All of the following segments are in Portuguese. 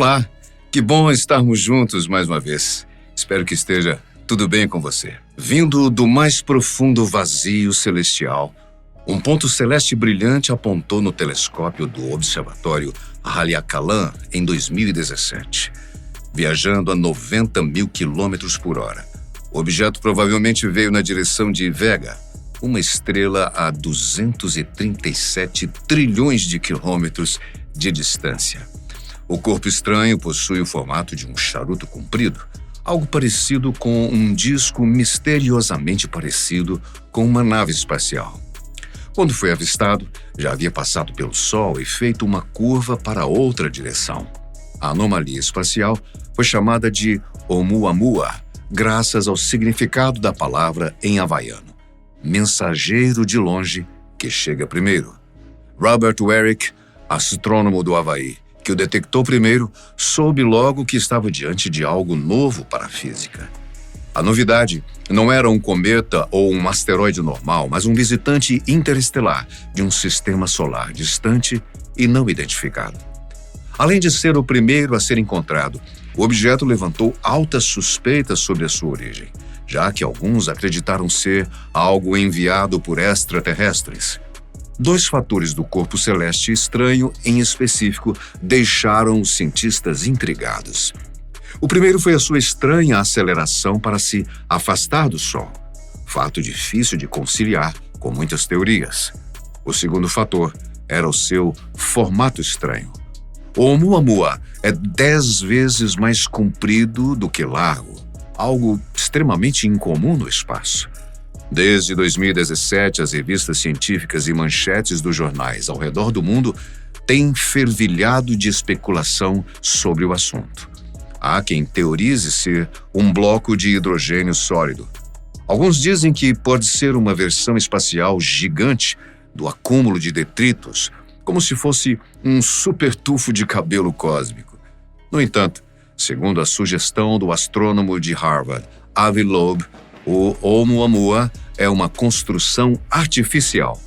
Olá, que bom estarmos juntos mais uma vez. Espero que esteja tudo bem com você. Vindo do mais profundo vazio celestial, um ponto celeste brilhante apontou no telescópio do Observatório Haleakala em 2017. Viajando a 90 mil quilômetros por hora, o objeto provavelmente veio na direção de Vega, uma estrela a 237 trilhões de quilômetros de distância. O corpo estranho possui o formato de um charuto comprido, algo parecido com um disco misteriosamente parecido com uma nave espacial. Quando foi avistado, já havia passado pelo Sol e feito uma curva para outra direção. A anomalia espacial foi chamada de Oumuamua, graças ao significado da palavra em havaiano: mensageiro de longe que chega primeiro. Robert Warwick, astrônomo do Havaí, que o detectou primeiro, soube logo que estava diante de algo novo para a física. A novidade não era um cometa ou um asteroide normal, mas um visitante interestelar de um sistema solar distante e não identificado. Além de ser o primeiro a ser encontrado, o objeto levantou altas suspeitas sobre a sua origem, já que alguns acreditaram ser algo enviado por extraterrestres. Dois fatores do corpo celeste estranho, em específico, deixaram os cientistas intrigados. O primeiro foi a sua estranha aceleração para se afastar do Sol, fato difícil de conciliar com muitas teorias. O segundo fator era o seu formato estranho. O Oumuamua é 10 vezes mais comprido do que largo, algo extremamente incomum no espaço. Desde 2017, as revistas científicas e manchetes dos jornais ao redor do mundo têm fervilhado de especulação sobre o assunto. Há quem teorize ser um bloco de hidrogênio sólido. Alguns dizem que pode ser uma versão espacial gigante do acúmulo de detritos, como se fosse um super tufo de cabelo cósmico. No entanto, segundo a sugestão do astrônomo de Harvard, Avi Loeb, o Oumuamua é uma construção artificial,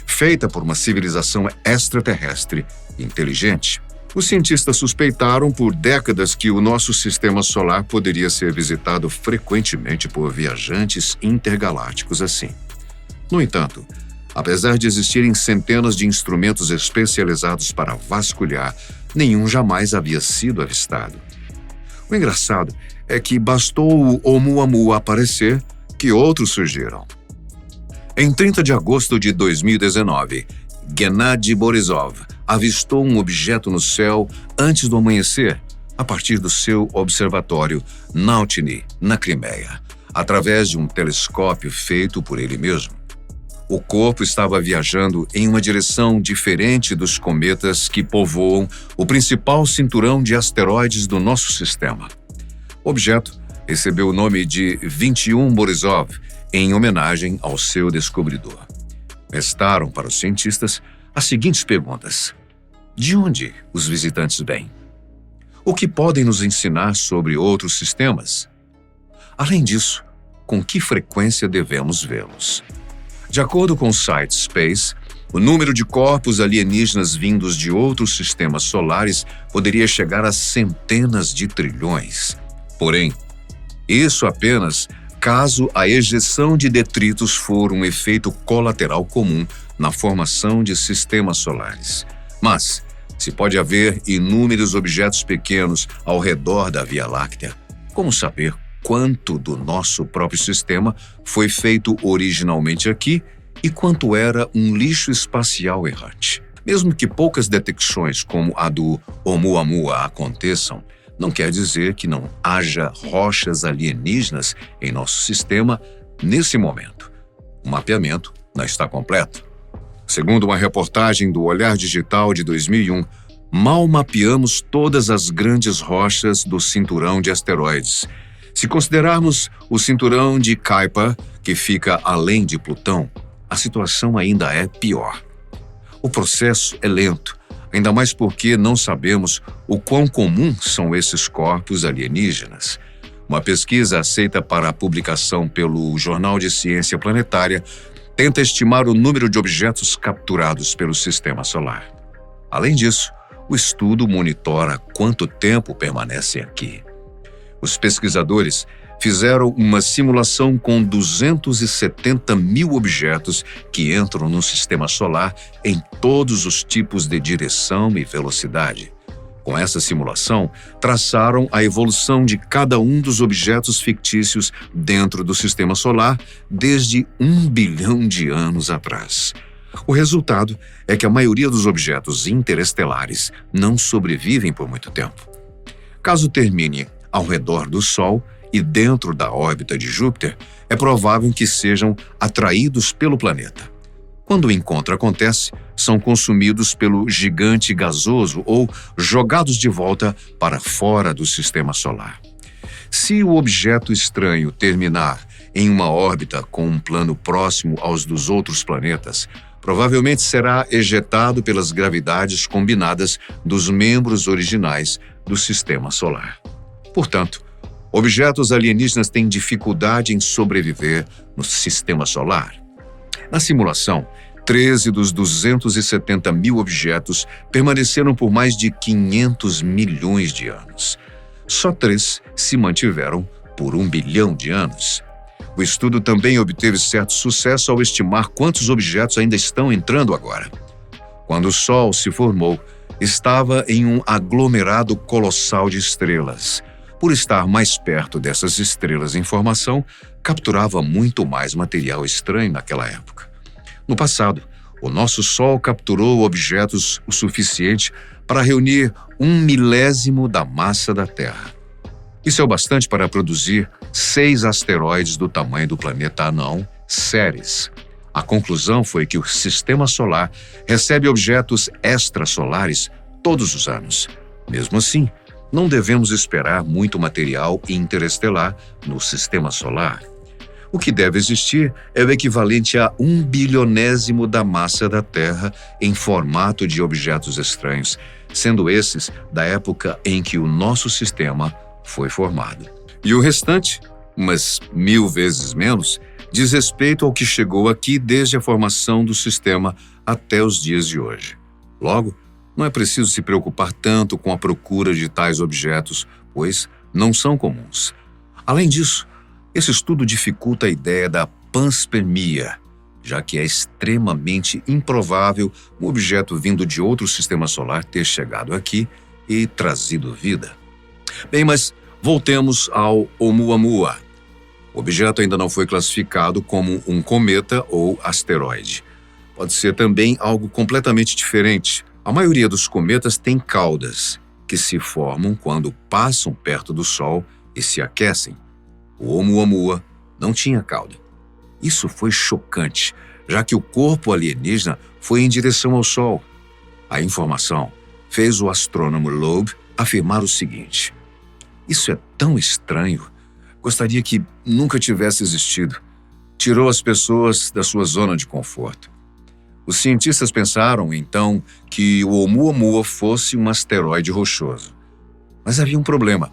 feita por uma civilização extraterrestre inteligente. Os cientistas suspeitaram por décadas que o nosso sistema solar poderia ser visitado frequentemente por viajantes intergalácticos assim. No entanto, apesar de existirem centenas de instrumentos especializados para vasculhar, nenhum jamais havia sido avistado. O engraçado é que bastou o Oumuamua aparecer que outros surgiram. Em 30 de agosto de 2019, Gennady Borisov avistou um objeto no céu antes do amanhecer, a partir do seu observatório Nautchny, na Crimeia, através de um telescópio feito por ele mesmo. O corpo estava viajando em uma direção diferente dos cometas que povoam o principal cinturão de asteroides do nosso sistema. O objeto recebeu o nome de 21 Borisov, em homenagem ao seu descobridor. Restaram para os cientistas as seguintes perguntas: de onde os visitantes vêm? O que podem nos ensinar sobre outros sistemas? Além disso, com que frequência devemos vê-los? De acordo com o site Space, o número de corpos alienígenas vindos de outros sistemas solares poderia chegar a centenas de trilhões. Porém, isso apenas caso a ejeção de detritos for um efeito colateral comum na formação de sistemas solares. Mas, se pode haver inúmeros objetos pequenos ao redor da Via Láctea, como saber quanto do nosso próprio sistema foi feito originalmente aqui e quanto era um lixo espacial errante? Mesmo que poucas detecções como a do Oumuamua aconteçam, não quer dizer que não haja rochas alienígenas em nosso sistema nesse momento. O mapeamento não está completo. Segundo uma reportagem do Olhar Digital de 2001, mal mapeamos todas as grandes rochas do cinturão de asteroides. Se considerarmos o cinturão de Kuiper, que fica além de Plutão, a situação ainda é pior. O processo é lento, ainda mais porque não sabemos o quão comum são esses corpos alienígenas. Uma pesquisa aceita para publicação pelo Jornal de Ciência Planetária tenta estimar o número de objetos capturados pelo Sistema Solar. Além disso, O estudo monitora quanto tempo permanecem aqui. Os pesquisadores fizeram uma simulação com 270 mil objetos que entram no sistema solar em todos os tipos de direção e velocidade. Com essa simulação, traçaram a evolução de cada um dos objetos fictícios dentro do sistema solar desde 1 bilhão de anos atrás. O resultado é que a maioria dos objetos interestelares não sobrevivem por muito tempo. Caso termine ao redor do Sol e dentro da órbita de Júpiter, é provável que sejam atraídos pelo planeta. Quando o encontro acontece, são consumidos pelo gigante gasoso ou jogados de volta para fora do sistema solar. Se o objeto estranho terminar em uma órbita com um plano próximo aos dos outros planetas, provavelmente será ejetado pelas gravidades combinadas dos membros originais do sistema solar. Portanto, objetos alienígenas têm dificuldade em sobreviver no sistema solar. Na simulação, 13 dos 270 mil objetos permaneceram por mais de 500 milhões de anos. Só 3 se mantiveram por 1 bilhão de anos. O estudo também obteve certo sucesso ao estimar quantos objetos ainda estão entrando agora. Quando o Sol se formou, estava em um aglomerado colossal de estrelas. Por estar mais perto dessas estrelas em formação, capturava muito mais material estranho naquela época. No passado, o nosso Sol capturou objetos o suficiente para reunir 1/1000 da massa da Terra. Isso é o bastante para produzir 6 asteroides do tamanho do planeta anão, Ceres. A conclusão foi que o sistema solar recebe objetos extrasolares todos os anos. Mesmo assim, não devemos esperar muito material interestelar no sistema solar. O que deve existir é o equivalente a 1/1000º da massa da Terra em formato de objetos estranhos, sendo esses da época em que o nosso sistema foi formado. E o restante, umas 1000 vezes menos, diz respeito ao que chegou aqui desde a formação do sistema até os dias de hoje. Logo, não é preciso se preocupar tanto com a procura de tais objetos, pois não são comuns. Além disso, esse estudo dificulta a ideia da panspermia, já que é extremamente improvável um objeto vindo de outro sistema solar ter chegado aqui e trazido vida. Bem, mas voltemos ao Oumuamua. O objeto ainda não foi classificado como um cometa ou asteroide. Pode ser também algo completamente diferente. A maioria dos cometas tem caudas, que se formam quando passam perto do Sol e se aquecem. O Oumuamua não tinha cauda. Isso foi chocante, já que o corpo alienígena foi em direção ao Sol. A informação fez o astrônomo Loeb afirmar o seguinte: "Isso é tão estranho. Gostaria que nunca tivesse existido. Tirou as pessoas da sua zona de conforto." Os cientistas pensaram, então, que o Oumuamua fosse um asteroide rochoso. Mas havia um problema.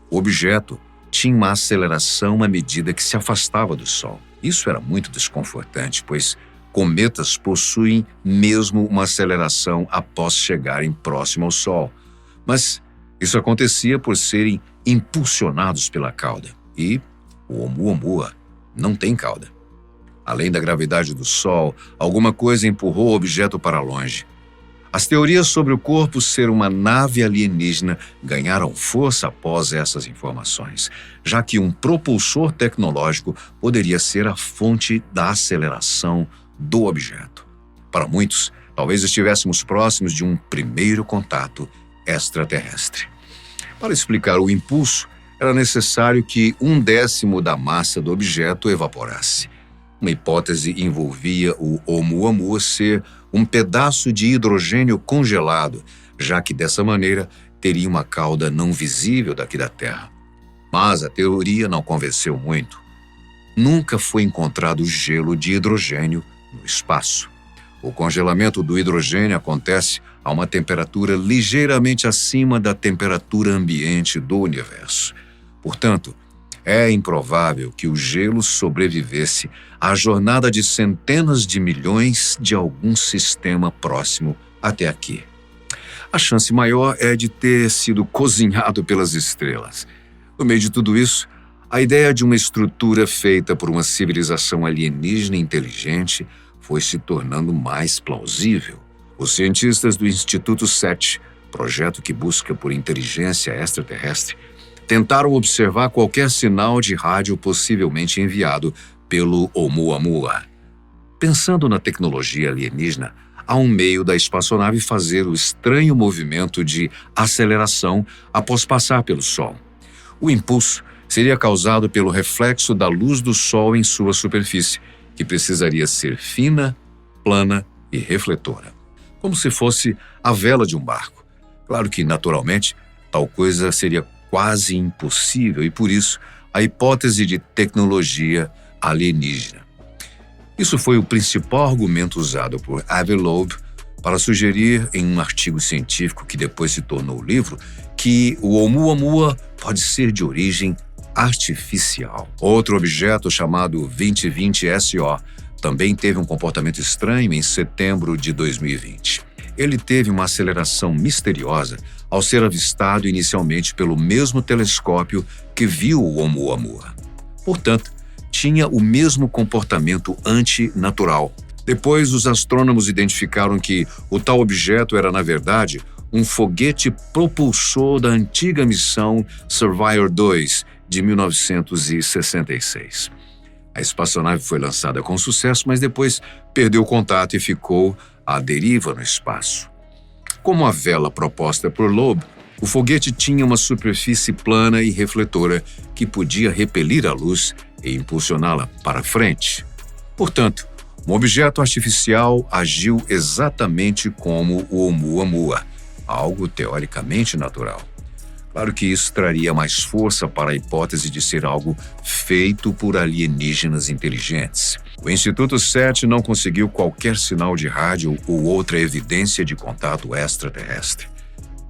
O objeto tinha uma aceleração à medida que se afastava do Sol. Isso era muito desconfortante, pois cometas possuem mesmo uma aceleração após chegarem próximo ao Sol. Mas isso acontecia por serem impulsionados pela cauda. E o Oumuamua não tem cauda. Além da gravidade do Sol, alguma coisa empurrou o objeto para longe. As teorias sobre o corpo ser uma nave alienígena ganharam força após essas informações, já que um propulsor tecnológico poderia ser a fonte da aceleração do objeto. Para muitos, talvez estivéssemos próximos de um primeiro contato extraterrestre. Para explicar o impulso, era necessário que 1/10 da massa do objeto evaporasse. Uma hipótese envolvia o Oumuamua ser um pedaço de hidrogênio congelado, já que dessa maneira teria uma cauda não visível daqui da Terra. Mas a teoria não convenceu muito. Nunca foi encontrado gelo de hidrogênio no espaço. O congelamento do hidrogênio acontece a uma temperatura ligeiramente acima da temperatura ambiente do universo. Portanto, é improvável que o gelo sobrevivesse à jornada de centenas de milhões de algum sistema próximo até aqui. A chance maior é de ter sido cozinhado pelas estrelas. No meio de tudo isso, a ideia de uma estrutura feita por uma civilização alienígena inteligente foi se tornando mais plausível. Os cientistas do Instituto SETI, projeto que busca por inteligência extraterrestre, tentaram observar qualquer sinal de rádio possivelmente enviado pelo Oumuamua. Pensando na tecnologia alienígena, há um meio da espaçonave fazer o estranho movimento de aceleração após passar pelo Sol. O impulso seria causado pelo reflexo da luz do Sol em sua superfície, que precisaria ser fina, plana e refletora, como se fosse a vela de um barco. Claro que, naturalmente, tal coisa seria quase impossível e, por isso, a hipótese de tecnologia alienígena. Isso foi o principal argumento usado por Avi Loeb para sugerir, em um artigo científico que depois se tornou livro, que o Oumuamua pode ser de origem artificial. Outro objeto, chamado 2020 SO, também teve um comportamento estranho em setembro de 2020. Ele teve uma aceleração misteriosa ao ser avistado inicialmente pelo mesmo telescópio que viu o Oumuamua. Portanto, tinha o mesmo comportamento antinatural. Depois, os astrônomos identificaram que o tal objeto era, na verdade, um foguete propulsor da antiga missão Surveyor 2 de 1966. A espaçonave foi lançada com sucesso, mas depois perdeu contato e ficou à deriva no espaço. Como a vela proposta por Loeb, o foguete tinha uma superfície plana e refletora que podia repelir a luz e impulsioná-la para frente. Portanto, um objeto artificial agiu exatamente como o Oumuamua, algo teoricamente natural. Claro que isso traria mais força para a hipótese de ser algo feito por alienígenas inteligentes. O Instituto SETI não conseguiu qualquer sinal de rádio ou outra evidência de contato extraterrestre.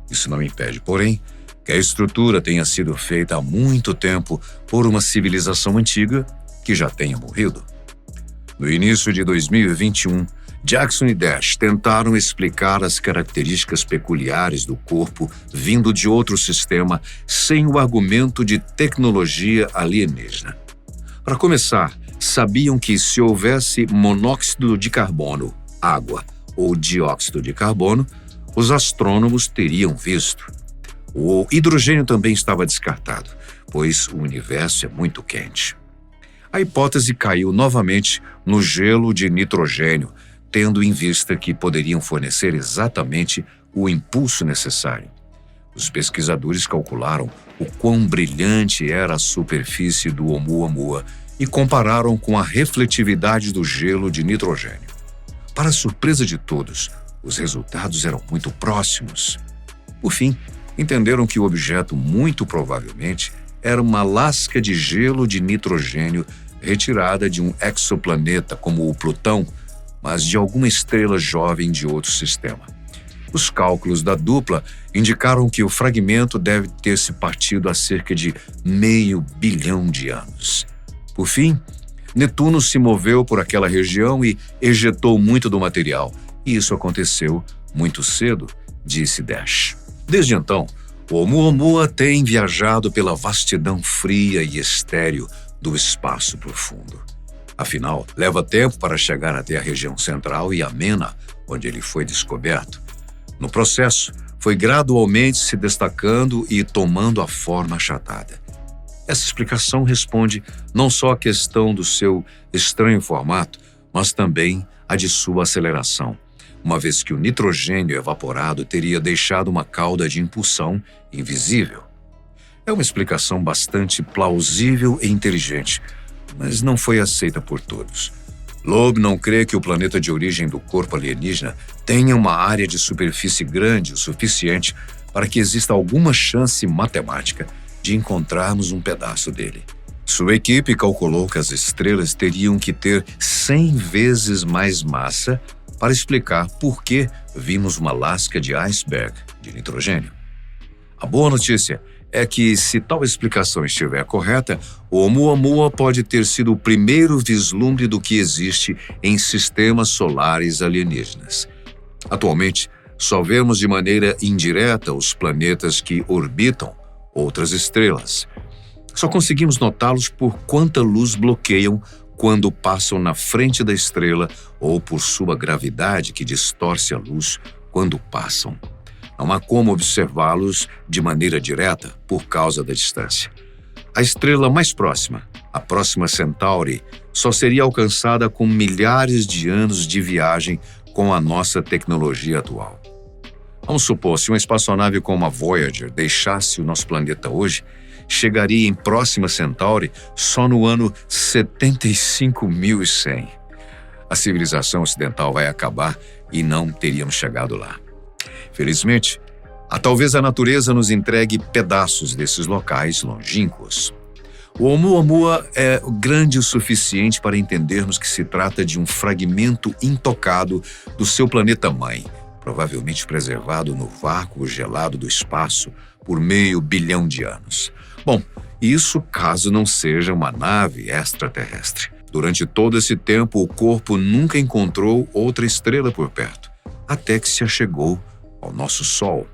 Isso não impede, porém, que a estrutura tenha sido feita há muito tempo por uma civilização antiga que já tenha morrido. No início de 2021, Jackson e Dash tentaram explicar as características peculiares do corpo vindo de outro sistema sem o argumento de tecnologia alienígena. Para começar, sabiam que se houvesse monóxido de carbono, água ou dióxido de carbono, os astrônomos teriam visto. O hidrogênio também estava descartado, pois o universo é muito quente. A hipótese caiu novamente no gelo de nitrogênio, tendo em vista que poderiam fornecer exatamente o impulso necessário. Os pesquisadores calcularam o quão brilhante era a superfície do Oumuamua e compararam com a refletividade do gelo de nitrogênio. Para a surpresa de todos, os resultados eram muito próximos. Por fim, entenderam que o objeto muito provavelmente era uma lasca de gelo de nitrogênio retirada de um exoplaneta como o Plutão, mas de alguma estrela jovem de outro sistema. Os cálculos da dupla indicaram que o fragmento deve ter se partido há cerca de 500 milhões de anos. Por fim, Netuno se moveu por aquela região e ejetou muito do material, e isso aconteceu muito cedo, disse Dash. Desde então, o Oumuamua tem viajado pela vastidão fria e estéril do espaço profundo. Afinal, leva tempo para chegar até a região central e amena, onde ele foi descoberto. No processo, foi gradualmente se destacando e tomando a forma achatada. Essa explicação responde não só à questão do seu estranho formato, mas também a de sua aceleração, uma vez que o nitrogênio evaporado teria deixado uma cauda de impulsão invisível. É uma explicação bastante plausível e inteligente, mas não foi aceita por todos. Loeb não crê que o planeta de origem do corpo alienígena tenha uma área de superfície grande o suficiente para que exista alguma chance matemática de encontrarmos um pedaço dele. Sua equipe calculou que as estrelas teriam que ter 100 vezes mais massa para explicar por que vimos uma lasca de iceberg de nitrogênio. A boa notícia é que, se tal explicação estiver correta, o Oumuamua pode ter sido o primeiro vislumbre do que existe em sistemas solares alienígenas. Atualmente, só vemos de maneira indireta os planetas que orbitam outras estrelas. Só conseguimos notá-los por quanta luz bloqueiam quando passam na frente da estrela ou por sua gravidade que distorce a luz quando passam. Não há como observá-los de maneira direta por causa da distância. A estrela mais próxima, a Próxima Centauri, só seria alcançada com milhares de anos de viagem com a nossa tecnologia atual. Vamos supor, se uma espaçonave como a Voyager deixasse o nosso planeta hoje, chegaria em Próxima Centauri só no ano 75.100. A civilização ocidental vai acabar e não teríamos chegado lá. Felizmente, talvez a natureza nos entregue pedaços desses locais longínquos. O Oumuamua é grande o suficiente para entendermos que se trata de um fragmento intocado do seu planeta-mãe, provavelmente preservado no vácuo gelado do espaço por meio bilhão de anos. Bom, isso caso não seja uma nave extraterrestre. Durante todo esse tempo, o corpo nunca encontrou outra estrela por perto, até que se achegou ao nosso Sol.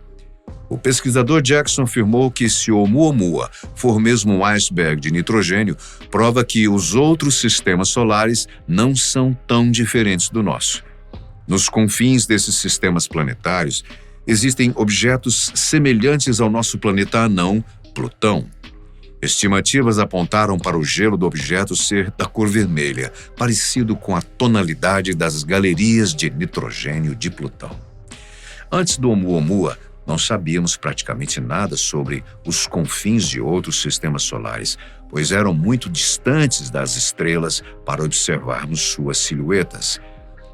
O pesquisador Jackson afirmou que se o Oumuamua for mesmo um iceberg de nitrogênio, prova que os outros sistemas solares não são tão diferentes do nosso. Nos confins desses sistemas planetários, existem objetos semelhantes ao nosso planeta anão, Plutão. Estimativas apontaram para o gelo do objeto ser da cor vermelha, parecido com a tonalidade das galerias de nitrogênio de Plutão. Antes do Oumuamua, não sabíamos praticamente nada sobre os confins de outros sistemas solares, pois eram muito distantes das estrelas para observarmos suas silhuetas.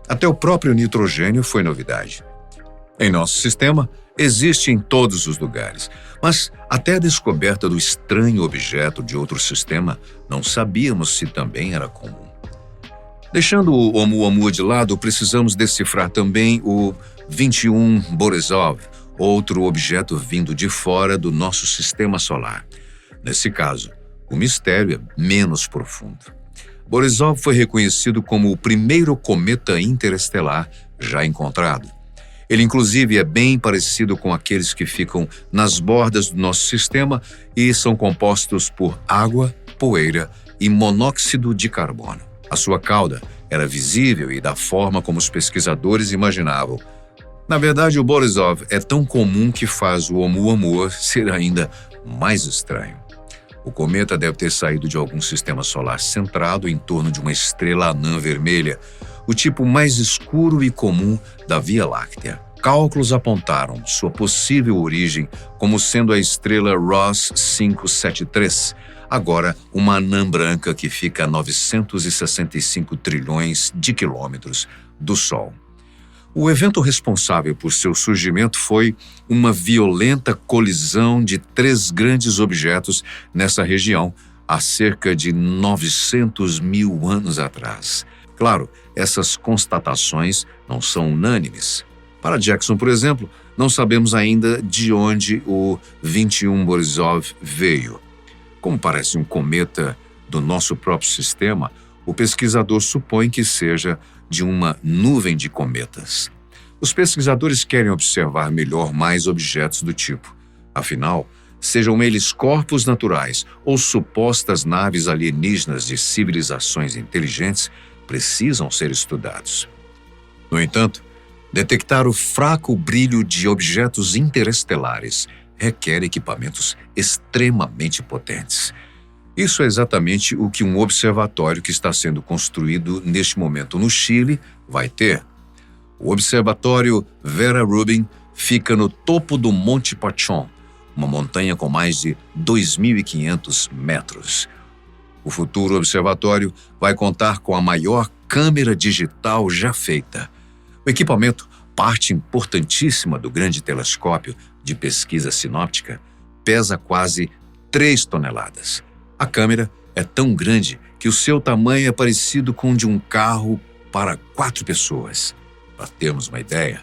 Até o próprio nitrogênio foi novidade. Em nosso sistema, existe em todos os lugares, mas até a descoberta do estranho objeto de outro sistema, não sabíamos se também era comum. Deixando o Oumuamua de lado, precisamos decifrar também o 21 Borisov, outro objeto vindo de fora do nosso sistema solar. Nesse caso, o mistério é menos profundo. Borisov foi reconhecido como o primeiro cometa interestelar já encontrado. Ele, inclusive, é bem parecido com aqueles que ficam nas bordas do nosso sistema e são compostos por água, poeira e monóxido de carbono. A sua cauda era visível e da forma como os pesquisadores imaginavam. Na verdade, o Borisov é tão comum que faz o Oumuamua ser ainda mais estranho. O cometa deve ter saído de algum sistema solar centrado em torno de uma estrela anã vermelha, o tipo mais escuro e comum da Via Láctea. Cálculos apontaram sua possível origem como sendo a estrela Ross 573, agora uma anã branca que fica a 965 trilhões de quilômetros do Sol. O evento responsável por seu surgimento foi uma violenta colisão de 3 grandes objetos nessa região há cerca de 900.000 anos atrás. Claro, essas constatações não são unânimes. Para Jackson, por exemplo, não sabemos ainda de onde o 21 Borisov veio. Como parece um cometa do nosso próprio sistema, o pesquisador supõe que seja de uma nuvem de cometas. Os pesquisadores querem observar melhor mais objetos do tipo. Afinal, sejam eles corpos naturais ou supostas naves alienígenas de civilizações inteligentes, precisam ser estudados. No entanto, detectar o fraco brilho de objetos interestelares requer equipamentos extremamente potentes. Isso é exatamente o que um observatório que está sendo construído neste momento no Chile vai ter. O Observatório Vera Rubin fica no topo do Monte Pachón, uma montanha com mais de 2.500 metros. O futuro observatório vai contar com a maior câmera digital já feita. O equipamento, parte importantíssima do grande telescópio de pesquisa sinóptica, pesa quase 3 toneladas. A câmera é tão grande que o seu tamanho é parecido com o de um carro para 4 pessoas. Para termos uma ideia,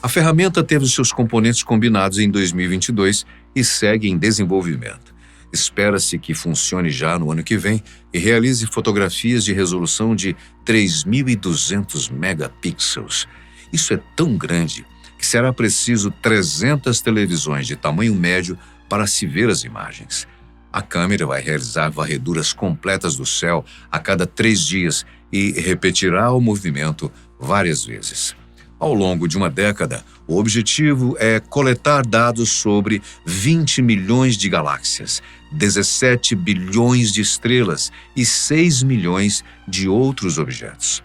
a ferramenta teve os seus componentes combinados em 2022 e segue em desenvolvimento. Espera-se que funcione já no ano que vem e realize fotografias de resolução de 3.200 megapixels. Isso é tão grande que será preciso 300 televisões de tamanho médio para se ver as imagens. A câmera vai realizar varreduras completas do céu a cada 3 dias e repetirá o movimento várias vezes. Ao longo de uma década, o objetivo é coletar dados sobre 20 milhões de galáxias, 17 bilhões de estrelas e 6 milhões de outros objetos.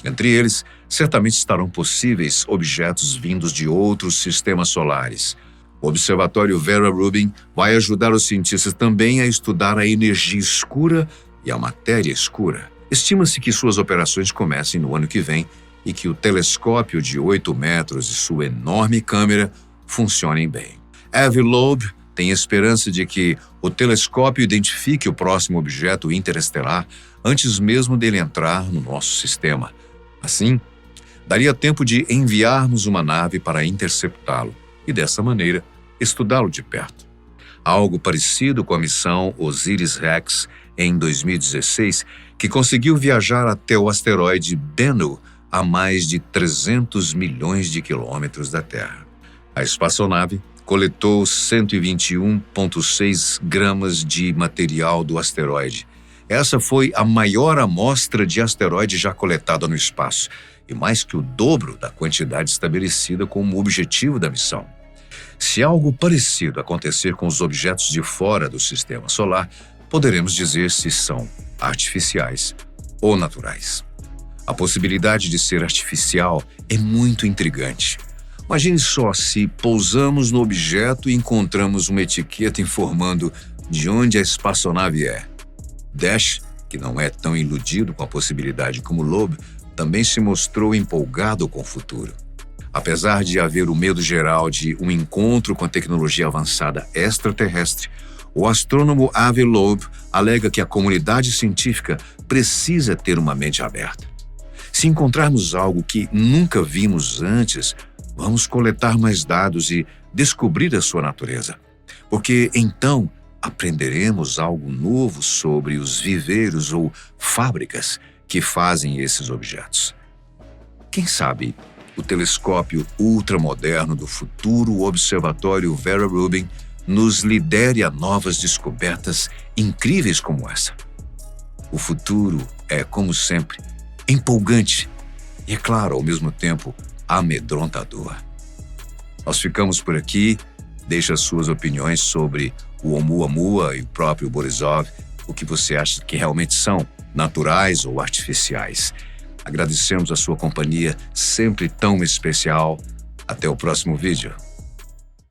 Entre eles, certamente estarão possíveis objetos vindos de outros sistemas solares. O Observatório Vera Rubin vai ajudar os cientistas também a estudar a energia escura e a matéria escura. Estima-se que suas operações comecem no ano que vem e que o telescópio de 8 metros e sua enorme câmera funcionem bem. Avi Loeb tem esperança de que o telescópio identifique o próximo objeto interestelar antes mesmo dele entrar no nosso sistema. Assim, daria tempo de enviarmos uma nave para interceptá-lo e, dessa maneira, estudá-lo de perto. Algo parecido com a missão Osiris-Rex em 2016, que conseguiu viajar até o asteroide Bennu, a mais de 300 milhões de quilômetros da Terra. A espaçonave coletou 121,6 gramas de material do asteroide. Essa foi a maior amostra de asteroide já coletada no espaço, e mais que o dobro da quantidade estabelecida como objetivo da missão. Se algo parecido acontecer com os objetos de fora do sistema solar, poderemos dizer se são artificiais ou naturais. A possibilidade de ser artificial é muito intrigante. Imagine só se pousamos no objeto e encontramos uma etiqueta informando de onde a espaçonave é. Dash, que não é tão iludido com a possibilidade como Loeb, também se mostrou empolgado com o futuro. Apesar de haver o medo geral de um encontro com a tecnologia avançada extraterrestre, o astrônomo Avi Loeb alega que a comunidade científica precisa ter uma mente aberta. Se encontrarmos algo que nunca vimos antes, vamos coletar mais dados e descobrir a sua natureza, porque então aprenderemos algo novo sobre os viveiros ou fábricas que fazem esses objetos. Quem sabe o telescópio ultramoderno do futuro, o Observatório Vera Rubin, nos lidere a novas descobertas incríveis como essa. O futuro é, como sempre, empolgante e, é claro, ao mesmo tempo, amedrontador. Nós ficamos por aqui. Deixe as suas opiniões sobre o Oumuamua e o próprio Borisov, o que você acha que realmente são naturais ou artificiais. Agradecemos a sua companhia, sempre tão especial. Até o próximo vídeo.